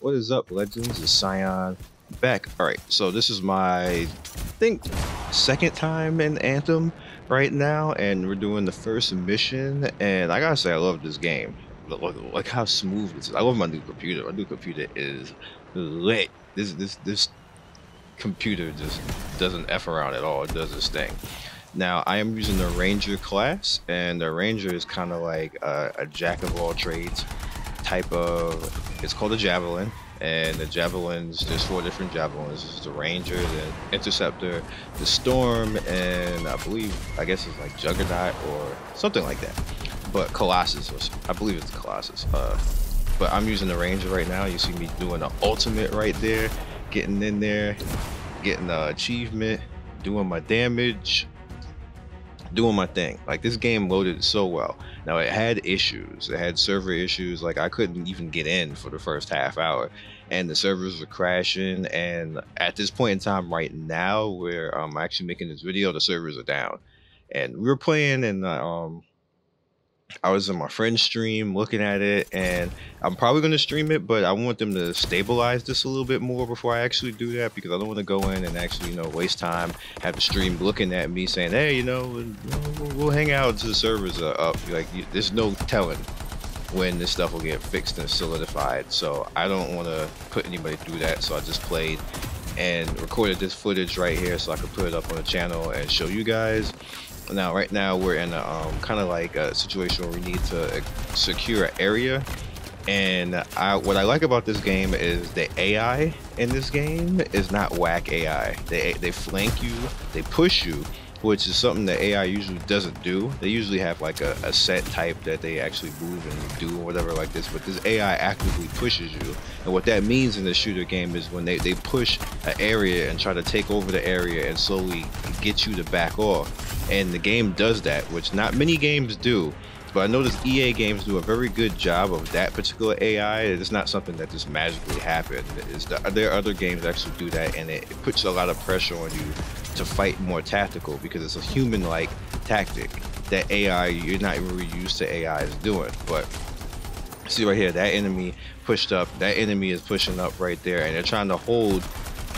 What is up, legends? It's Scion back. Alright, so this is my, I think, second time in Anthem right now, and we're doing the first mission, and I gotta say, I love this game. Look how smooth this is. I love my new computer. My new computer is lit. This computer just doesn't F around at all. It does this thing. Now, I am using the Ranger class, and the Ranger is kind of like a jack of all trades type of. It's called a Javelin, and the Javelins, there's 4 different Javelins. There's the Ranger, the Interceptor, the Storm, and I guess it's like Juggernaut or something like that. But Colossus, I believe it's Colossus. But I'm using the Ranger right now. You see me doing the ultimate right there, getting in there, getting the achievement, doing my damage, doing my thing. Like, this game loaded so well. Now, it had issues. It had server issues. Like, I couldn't even get in for the first half hour, and the servers were crashing. And at this point in time right now where I'm actually making this video, the servers are down. And we were playing, and I was in my friend's stream looking at it, and I'm probably going to stream it, but I want them to stabilize this a little bit more before I actually do that, because I don't want to go in and actually, waste time, have the stream looking at me saying, hey, we'll hang out until the servers are up. Like, there's no telling when this stuff will get fixed and solidified, so I don't want to put anybody through that. So I just played and recorded this footage right here so I could put it up on the channel and show you guys. Now, right now we're in a kind of like a situation where we need to secure an area, and what I like about this game is the AI in this game is not whack AI. They flank you, they push you, which is something that AI usually doesn't do. They usually have like a set type that they actually move and do or whatever like this, but this AI actively pushes you. And what that means in the shooter game is when they push an area and try to take over the area and slowly get you to back off. And the game does that, which not many games do. But I notice EA games do a very good job of that particular AI. It's not something that just magically happened. There are other games that actually do that, and it puts a lot of pressure on you to fight more tactical, because it's a human-like tactic that AI, you're not really used to AIs doing. But see right here, that enemy pushed up, that enemy is pushing up right there, and they're trying to hold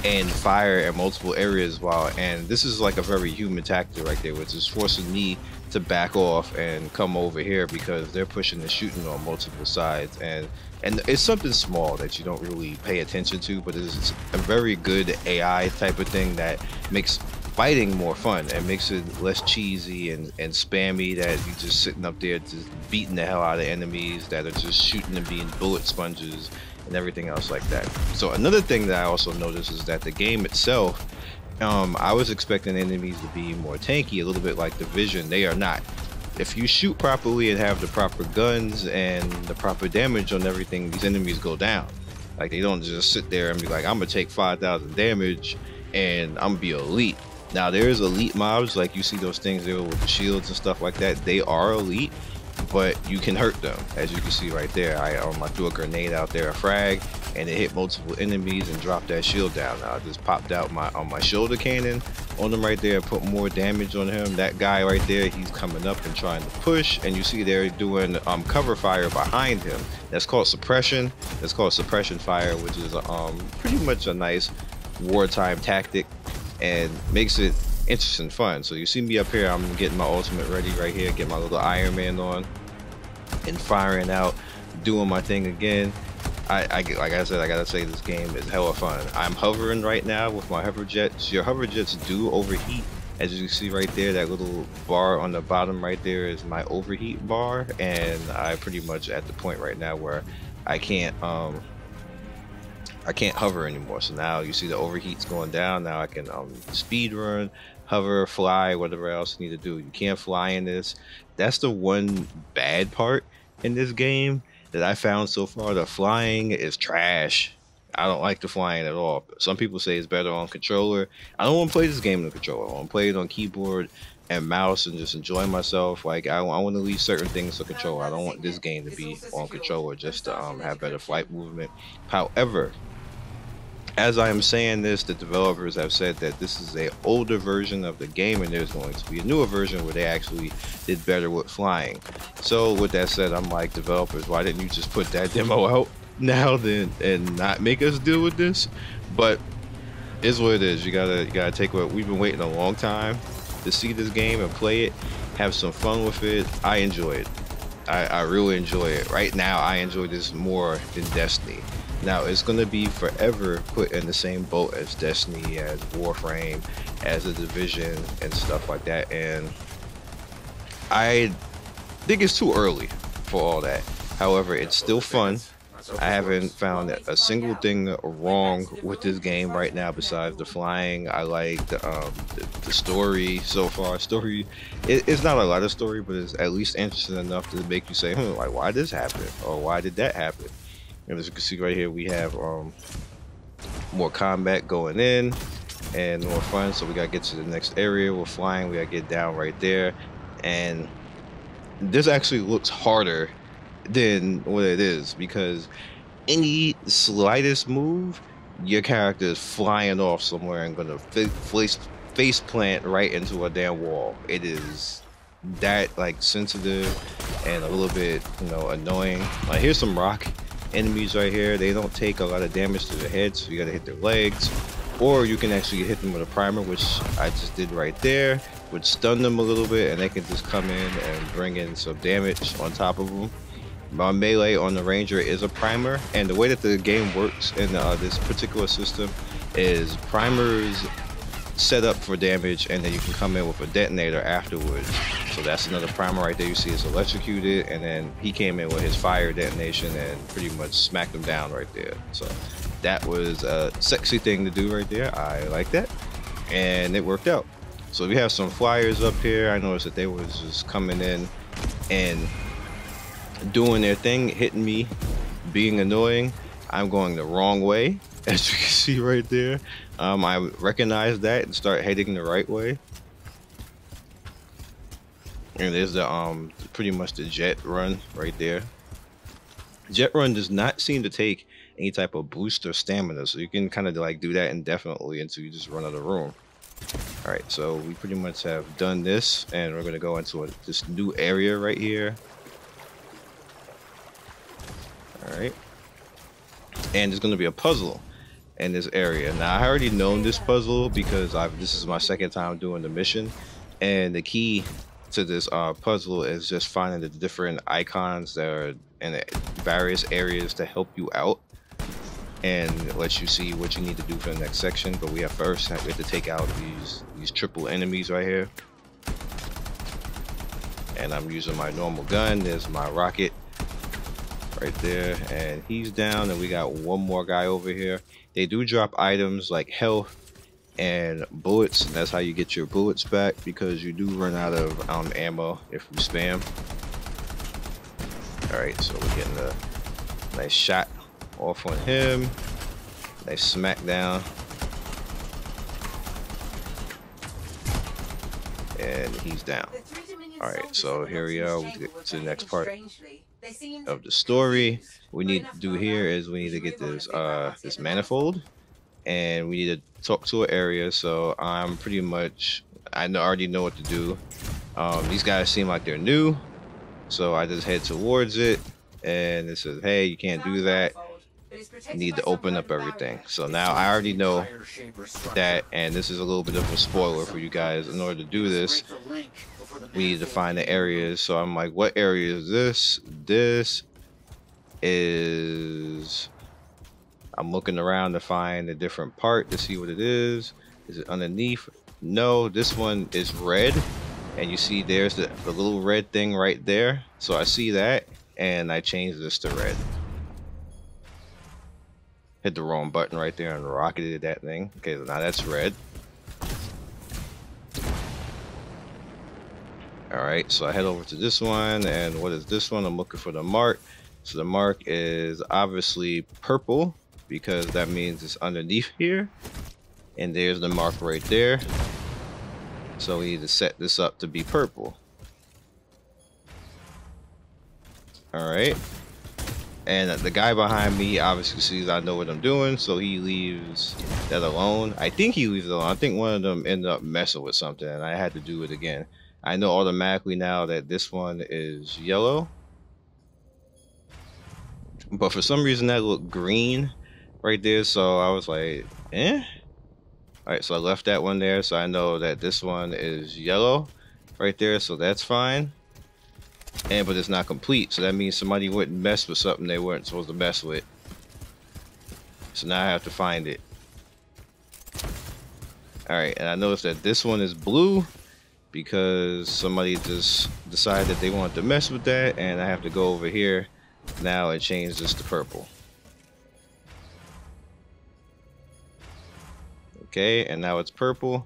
and fire in multiple areas and this is like a very human tactic right there, which is forcing me to back off and come over here because they're pushing and shooting on multiple sides. And it's something small that you don't really pay attention to, but it's a very good AI type of thing that makes fighting more fun and makes it less cheesy and spammy, that you're just sitting up there just beating the hell out of enemies that are just shooting and being bullet sponges and everything else like that. So another thing that I also noticed is that the game itself, I was expecting enemies to be more tanky, a little bit like Division. They are not. If you shoot properly and have the proper guns and the proper damage on everything, these enemies go down. Like, they don't just sit there and be like, I'm gonna take 5,000 damage and I'm gonna be elite. Now, there's elite mobs, like you see those things there with the shields and stuff like that. They are elite, but you can hurt them, as you can see right there. I threw a grenade out there, a frag, and it hit multiple enemies and dropped that shield down. Now, I just popped out my shoulder cannon on him right there, put more damage on him. That guy right there, he's coming up and trying to push, and you see they're doing cover fire behind him. That's called suppression. That's called suppression fire, which is pretty much a nice wartime tactic and makes it interesting fun. So you see me up here, I'm getting my ultimate ready right here, get my little Iron Man on and firing out, doing my thing again. Like I said, I gotta say, this game is hella fun. I'm hovering right now with my hover jets. Your hover jets do overheat. As you can see right there, that little bar on the bottom right there is my overheat bar, and I pretty much at the point right now where I can't hover anymore. So now you see the overheat's going down. Now I can speed run, hover, fly, whatever else you need to do. You can't fly in this. That's the one bad part in this game that I found so far. The flying is trash. I don't like the flying at all. Some people say it's better on controller. I don't want to play this game on the controller. I want to play it on keyboard and mouse and just enjoy myself. Like, I want to leave certain things to controller. I don't want this game to be on controller just to have better flight movement. However, as I am saying this, the developers have said that this is a older version of the game, and there's going to be a newer version where they actually did better with flying. So with that said, I'm like, developers, why didn't you just put that demo out now than and not make us deal with this. But it's what it is. You gotta take what we've been waiting a long time to see this game and play it, have some fun with it. I enjoy it. I really enjoy it. Right now, I enjoy this more than Destiny. Now, it's gonna be forever put in the same boat as Destiny, as Warframe, as a Division, and stuff like that. And I think it's too early for all that. However, it's still fun. I haven't found a single thing wrong with this game right now besides the flying. I like the story so far. Story, it's not a lot of story, but it's at least interesting enough to make you say, like, why did this happen? Or why did that happen? And as you can see right here, we have more combat going in and more fun. So we gotta get to the next area. We're flying, we gotta get down right there. And this actually looks harder than what it is, because any slightest move, your character is flying off somewhere and gonna face plant right into a damn wall. It is that like sensitive and a little bit, annoying. Like, here's some rock enemies right here. They don't take a lot of damage to the head, so you gotta hit their legs, or you can actually hit them with a primer, which I just did right there, would stun them a little bit, and they can just come in and bring in some damage on top of them. My melee on the Ranger is a primer, and the way that the game works in this particular system is primers set up for damage, and then you can come in with a detonator afterwards. So that's another primer right there. You see it's electrocuted, and then he came in with his fire detonation and pretty much smacked him down right there. So that was a sexy thing to do right there. I like that, and it worked out. So we have some flyers up here. I noticed that they was just coming in and doing their thing, hitting me, being annoying. I'm going the wrong way, as you can see right there. I recognize that and start heading the right way. And there's the pretty much the jet run right there. Jet run does not seem to take any type of boost or stamina, so you can kind of like do that indefinitely until you just run out of the room. All right, so we pretty much have done this, and we're going to go into this new area right here. All right, and there's going to be a puzzle in this area. Now, I already known this puzzle because this is my second time doing the mission, and the key to this puzzle is just finding the different icons that are in various areas to help you out and let you see what you need to do for the next section. But we have to take out these triple enemies right here, and I'm using my normal gun. There's my rocket right there, and he's down, and we got one more guy over here. They do drop items like health and bullets, and that's how you get your bullets back, because you do run out of ammo if you spam. All right, so we're getting a nice shot off on him. Nice smack down, and he's down. All right, so here we are. We get to the next part of the story. We need to do here is we need to get this this manifold, and we need to talk to an area. So I'm pretty much, already know what to do. These guys seem like they're new, so I just head towards it, and it says, hey, you can't do that. You need to open up everything. So now I already know that, and this is a little bit of a spoiler for you guys. In order to do this, we need to find the areas. So I'm like, what area is this? This is, I'm looking around to find a different part to see what it is. Is it underneath? No, this one is red, and you see there's the little red thing right there. So I see that, and I changed this to red. Hit the wrong button right there and rocketed that thing. Okay, so now that's red. All right, so I head over to this one, and what is this one? I'm looking for the mark. So the mark is obviously purple, because that means it's underneath here. And there's the mark right there. So we need to set this up to be purple. All right. And the guy behind me obviously sees I know what I'm doing, so he leaves that alone. I think he leaves it alone. I think one of them ended up messing with something, and I had to do it again. I know automatically now that this one is yellow. but for some reason that looked green right there, so I was like, eh. All right, so I left that one there, so I know that this one is yellow right there, so that's fine. And but it's not complete, so that means somebody wouldn't mess with something they weren't supposed to mess with. So now I have to find it. All right, and I noticed that this one is blue because somebody just decided that they wanted to mess with that, and I have to go over here now and change this to purple. Okay, and now it's purple,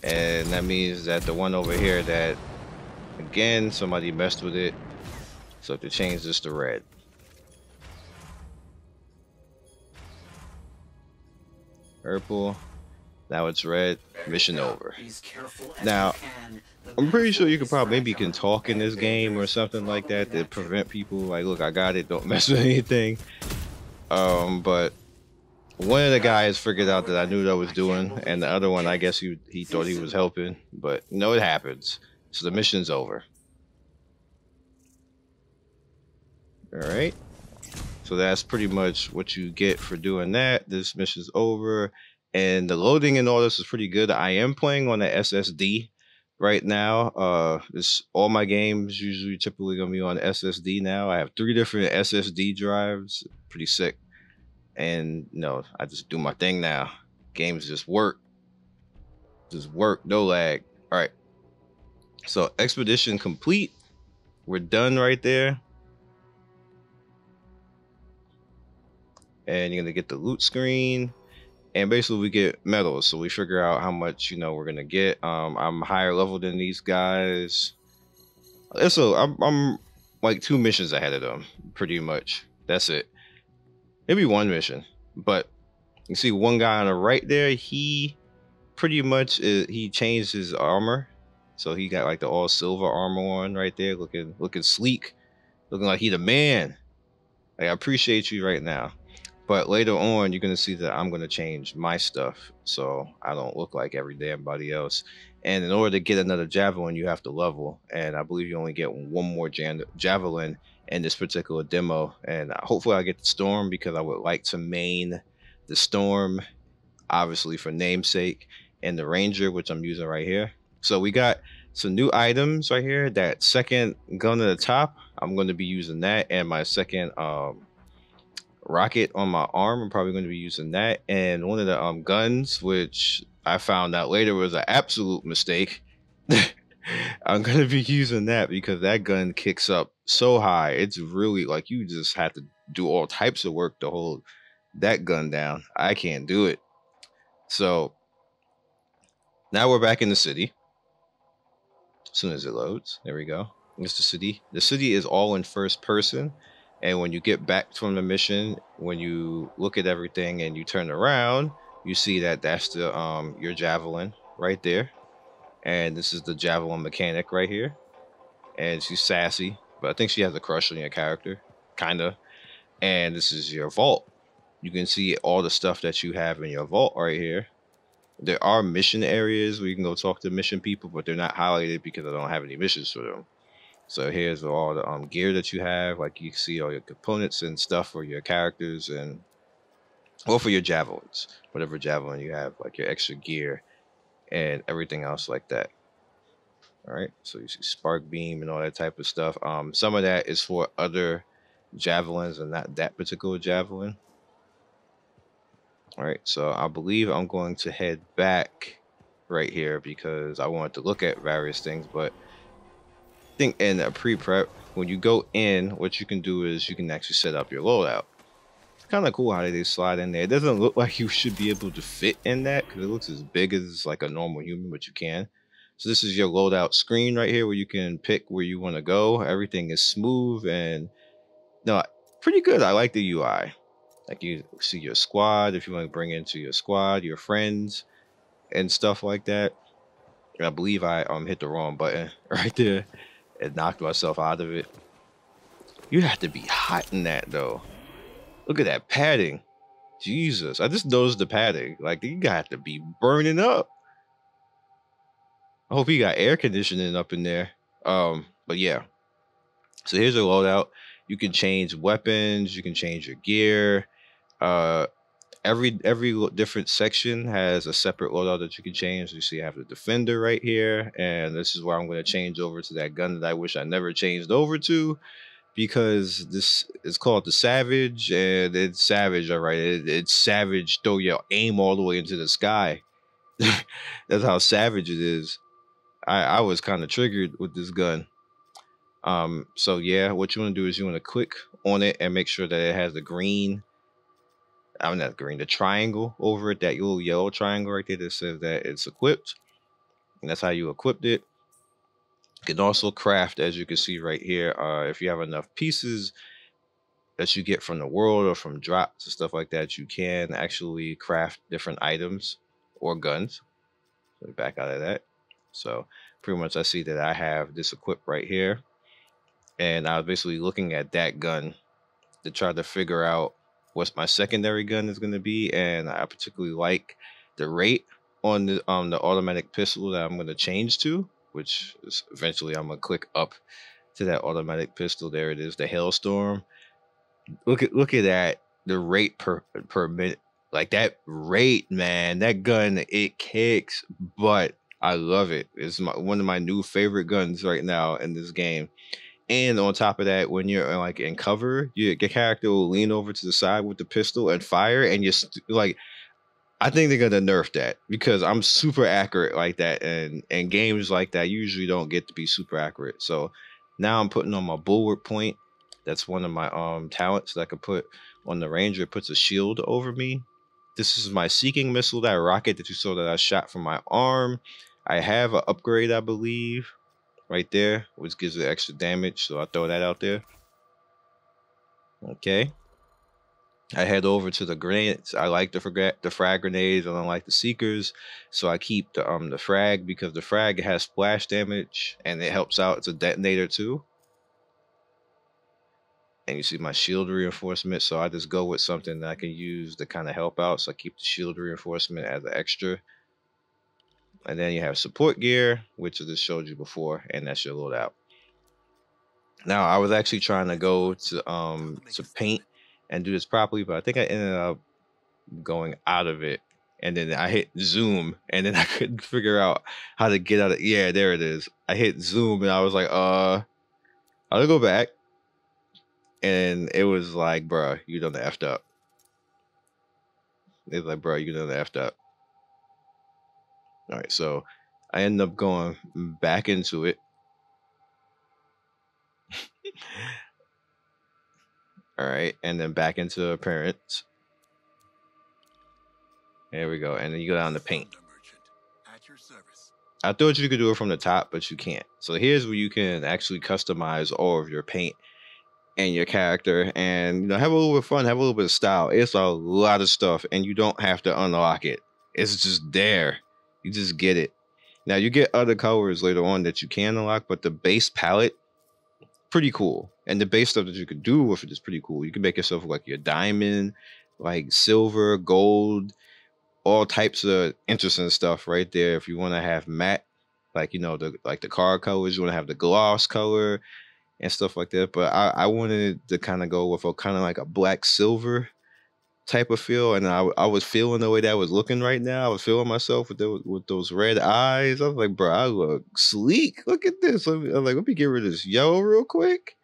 and that means that the one over here that, again, somebody messed with it, so I have to change this to red. Purple, now it's red, mission over. Now, I'm pretty sure you could probably, maybe you can talk in this game or something like that to prevent people, like, look, I got it, don't mess with anything. But one of the guys figured out that I knew what I was doing, and the other one, I guess he thought he was helping, but no, it happens. So the mission's over. All right. So that's pretty much what you get for doing that. This mission's over, and the loading and all this is pretty good. I am playing on the SSD right now. This all my games usually typically gonna be on SSD now. I have 3 different SSD drives. Pretty sick. And no, I just do my thing now. Games just work, no lag. All right, so expedition complete. We're done right there, and you're gonna get the loot screen, and basically we get medals, so we figure out how much we're gonna get. I'm higher level than these guys, so I'm like 2 missions ahead of them pretty much. That's it. Maybe 1 mission, but you see one guy on the right there, he pretty much he changed his armor, so he got like the all silver armor on right there, looking sleek, looking like he the man. Like, I appreciate you right now, but later on you're gonna see that I'm gonna change my stuff so I don't look like every damn body else. And in order to get another javelin, you have to level, and I believe you only get 1 more javelin in this particular demo. And hopefully I get the storm, because I would like to main the storm, obviously for namesake, and the ranger, which I'm using right here. So we got some new items right here. That second gun at the top, I'm going to be using that, and my second rocket on my arm, I'm probably going to be using that. And one of the guns, which I found out later was an absolute mistake, I'm going to be using that because that gun kicks up so high. It's really like you just have to do all types of work to hold that gun down. I can't do it. So now we're back in the city. As soon as it loads, there we go. It's the city. The city is all in first person. And when you get back from the mission, when you look at everything and you turn around, you see that that's the your javelin right there. And this is the javelin mechanic right here. And she's sassy, but I think she has a crush on your character, kinda. And this is your vault. You can see all the stuff that you have in your vault right here. There are mission areas where you can go talk to mission people, but they're not highlighted because I don't have any missions for them. So here's all the gear that you have. Like, you can see all your components and stuff for your characters, and or for your javelins, whatever javelin you have, like your extra gear and everything else like that. All right, so you see spark beam and all that type of stuff. Some of that is for other javelins and not that particular javelin. All right, so I believe I'm going to head back right here because I wanted to look at various things. But I think in a pre-prep, when you go in, what you can do is you can actually set up your loadout. It's kind of cool how they slide in there. It doesn't look like you should be able to fit in that because it looks as big as like a normal human, but you can. So this is your loadout screen right here where you can pick where you want to go. Everything is smooth and no, pretty good. I like the UI. Like, you see your squad if you want to bring into your squad, your friends and stuff like that. And I believe I hit the wrong button right there and knocked myself out of it. You have to be hot in that though. Look at that padding. Jesus, I just noticed the padding. Like, you got to be burning up. I hope you got air conditioning up in there. But yeah. So here's your loadout. You can change weapons, you can change your gear. Uh, every different section has a separate loadout that you can change. You see, I have the defender right here, and this is where I'm going to change over to that gun that I wish I never changed over to, because this is called the Savage, and it's savage, all right. It's savage. Throw your aim all the way into the sky. That's how savage it is. I was kind of triggered with this gun. So yeah, what you want to do is you want to click on it and make sure that it has the green. I'm not green, the triangle over it, that little yellow triangle right there that says that it's equipped. And that's how you equipped it. You can also craft, as you can see right here, if you have enough pieces that you get from the world or from drops and stuff like that, you can actually craft different items or guns. So back out of that. So pretty much I see that I have this equipped right here. And I was basically looking at that gun to try to figure out what my secondary gun is going to be, and I particularly like the rate on the automatic pistol that I'm going to change to, which is eventually I'm going to click up to that automatic pistol. There it is, the Hailstorm. Look at that, the rate per minute. Like that rate, man, that gun, it kicks butt. I love it. It's one of my new favorite guns right now in this game. And on top of that, when you're like in cover, your character will lean over to the side with the pistol and fire, and you're like, I think they're gonna nerf that, because I'm super accurate like that, and games like that usually don't get to be super accurate. So now I'm putting on my bulwark point. That's one of my talents that I can put on the Ranger. It puts a shield over me. This is my seeking missile, that rocket that you saw that I shot from my arm. I have an upgrade, I believe, right there, which gives it extra damage, so I'll throw that out there. Okay, I head over to the grenades. I like the frag grenades. I don't like the seekers, so I keep the frag, because the frag has splash damage and it helps out. It's a detonator too. And you see my shield reinforcement, so I just go with something that I can use to kind of help out. So I keep the shield reinforcement as an extra. And then you have support gear, which I just showed you before, and that's your loadout. Now, I was actually trying to go to paint and do this properly, but I think I ended up going out of it. And then I hit zoom, and then I couldn't figure out how to get out of it. Yeah, there it is. I hit zoom, and I was like, I'll go back. And it was like, bruh, you done effed up. It's like, bruh, you done effed up. All right, so I end up going back into it. All right, and then back into appearance. There we go, and then you go down to paint. I thought you could do it from the top, but you can't. So here's where you can actually customize all of your paint and your character, and have a little bit of fun, have a little bit of style. It's a lot of stuff, and you don't have to unlock it. It's just there. You just get it. Now you get other colors later on that you can unlock, but the base palette, pretty cool. And the base stuff that you can do with it is pretty cool. You can make yourself like your diamond, like silver, gold, all types of interesting stuff right there. If you want to have matte, like the card colors, you want to have the gloss color and stuff like that. But I wanted to kind of go with a kind of like a black silver type of feel, and I was feeling the way that I was looking right now. I was feeling myself with those red eyes. I was like, bro, I look sleek. Look at this. Let me get rid of this yellow real quick.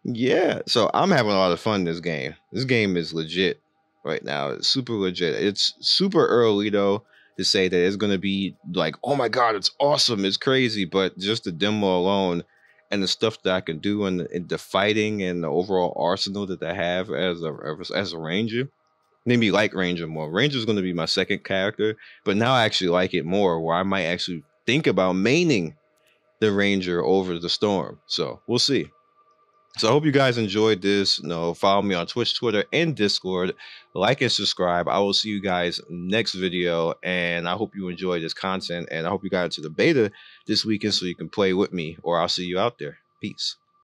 Yeah, so I'm having a lot of fun in this game. This game is legit right now. It's super legit. It's super early though to say that it's gonna be like, oh my god, it's awesome, it's crazy. But just the demo alone and the stuff that I can do in the fighting and the overall arsenal that I have as a ranger, made me like Ranger more. Ranger's going to be my second character, but now I actually like it more, where I might actually think about maining the Ranger over the Storm. So we'll see. So I hope you guys enjoyed this. Follow me on Twitch, Twitter, and Discord. Like and subscribe. I will see you guys next video, and I hope you enjoyed this content, and I hope you got into the beta this weekend so you can play with me, or I'll see you out there. Peace.